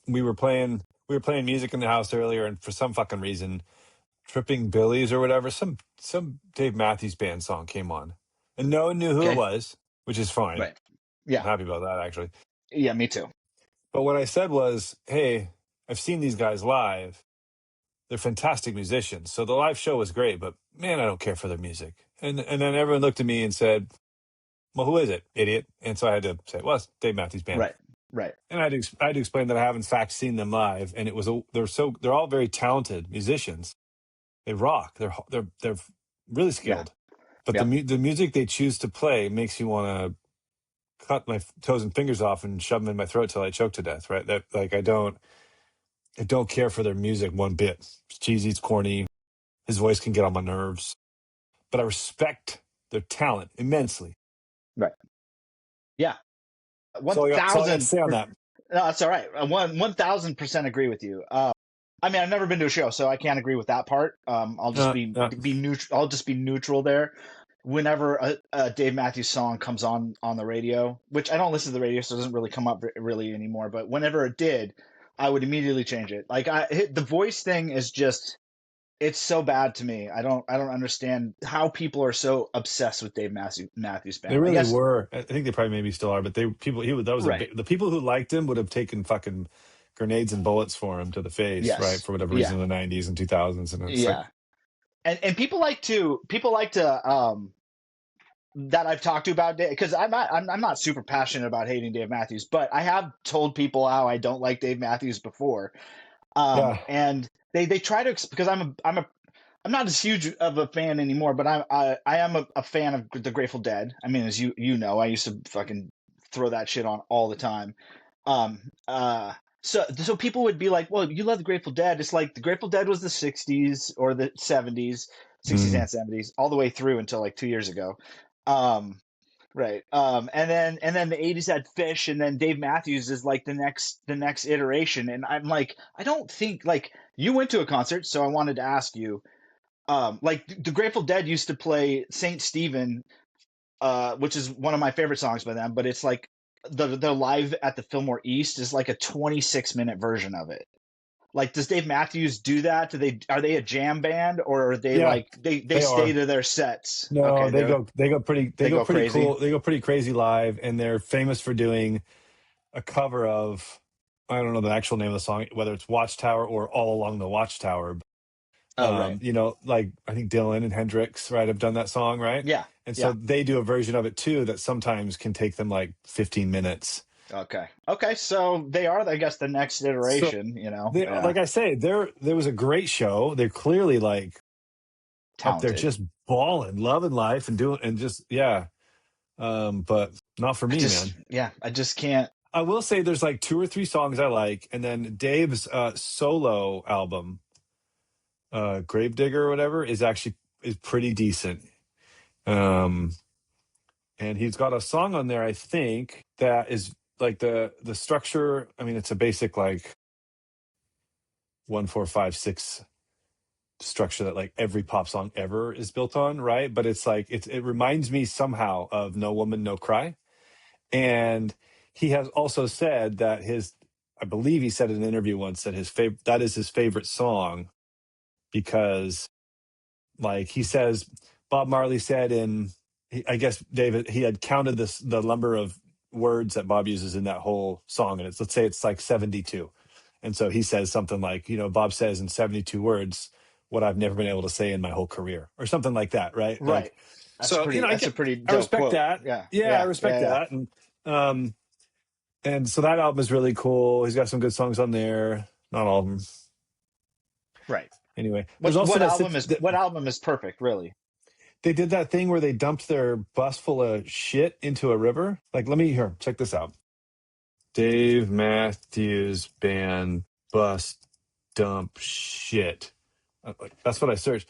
we were playing music in the house earlier, and for some fucking reason, Tripping Billies or whatever, some Dave Matthews Band song came on, and no one knew who it Okay. was, which is fine. Right. I'm Yeah. happy about that, actually. Yeah. Me too. But what I said was, "Hey, I've seen these guys live. They're fantastic musicians. So the live show was great, but man, I don't care for their music." And then everyone looked at me and said, "Well, who is it, idiot?" And so I had to say, "Well, it's Dave Matthews Band." Right. Right. And I had to explain that I have in fact seen them live, and they're all very talented musicians. They rock. They're really Yeah. skilled. But Yep. the music they choose to play makes you want to cut my toes and fingers off and shove them in my throat till I choke to death. Right? That like I don't care for their music one bit. It's cheesy. It's corny. His voice can get on my nerves, but I respect their talent immensely. Right. Yeah. So that's all I got to 1,000. say on No, that. that's all right. 1,000% agree with you. I mean, I've never been to a show, so I can't agree with that part. I'll just be neutral. I'll just be neutral there. Whenever a Dave Matthews song comes on the radio, which I don't listen to the radio, so it doesn't really come up really anymore. But whenever it did, I would immediately change it. Like the voice thing is just, it's so bad to me. I don't understand how people are so obsessed with Dave Matthews They Band. I really guess were. I think they probably maybe still are, but right. the people who liked him would have taken fucking grenades and bullets for him to the face, right? Yes. For whatever Yeah. reason in the 90s and 2000s. And it's like, Yeah. And people like to that I've talked to about Dave, because I'm not super passionate about hating Dave Matthews, but I have told people how I don't like Dave Matthews before. yeah, And they try to because I'm not as huge of a fan anymore, but I am a fan of the Grateful Dead. I mean, as you know, I used to fucking throw that shit on all the time. Um, uh, so people would be like, "Well, you love the Grateful Dead." It's like the Grateful Dead was the '60s or the '70s, '60s mm, and '70s, all the way through until like 2 years ago. Um, right. And then the '80s had Fish, and then Dave Matthews is like the next iteration. And I'm like, I don't think like you went to a concert, so I wanted to ask you, like the Grateful Dead used to play Saint Stephen, which is one of my favorite songs by them, but it's like the live at the Fillmore East is like a 26-minute version of it. Like, does Dave Matthews do that? Are they a jam band, or are they yeah, like they they stay are. to their sets? No, Okay, they they go go pretty crazy. cool. They go pretty crazy live, and they're famous for doing a cover of, I don't know the actual name of the song, whether it's Watchtower or All Along the Watchtower. Oh, right. Like I think Dylan and Hendrix, right, have done that song, right? Yeah, And so yeah. they do a version of it too that sometimes can take them like 15 minutes. Okay. So they are, I guess, the next So iteration. they, Yeah, like I say, there was a great show. They're clearly like up there talented. just balling, loving life and doing and just yeah. But not for me, man. I just can't. I will say there's like two or three songs I like, and then Dave's solo album, Gravedigger or whatever, is pretty decent. Um, and he's got a song on there, I think, that is like the structure. I mean, it's a basic like 1 4 5 6 structure that like every pop song ever is built on, right? But it's like it reminds me somehow of No Woman No Cry. And he has also said that I believe he said in an interview once that that is his favorite song because, like he says, Bob Marley said I guess David, he had counted the number of words that Bob uses in that whole song, and let's say it's like 72. And so he says something like, Bob says in 72 words what I've never been able to say in my whole career, or something like that, right? Right. Like, so That's a pretty I dope respect quote. that. Yeah. Yeah, I Yeah. respect Yeah. Yeah. that, um, and so that album is really cool. He's got some good songs on there. Not all of them. Right. Anyway, there's What also what album is what album is perfect, really? they did that thing where they dumped their bus full of shit into a river. Like, check this out. Dave Matthews Band bus dump shit. That's what I searched.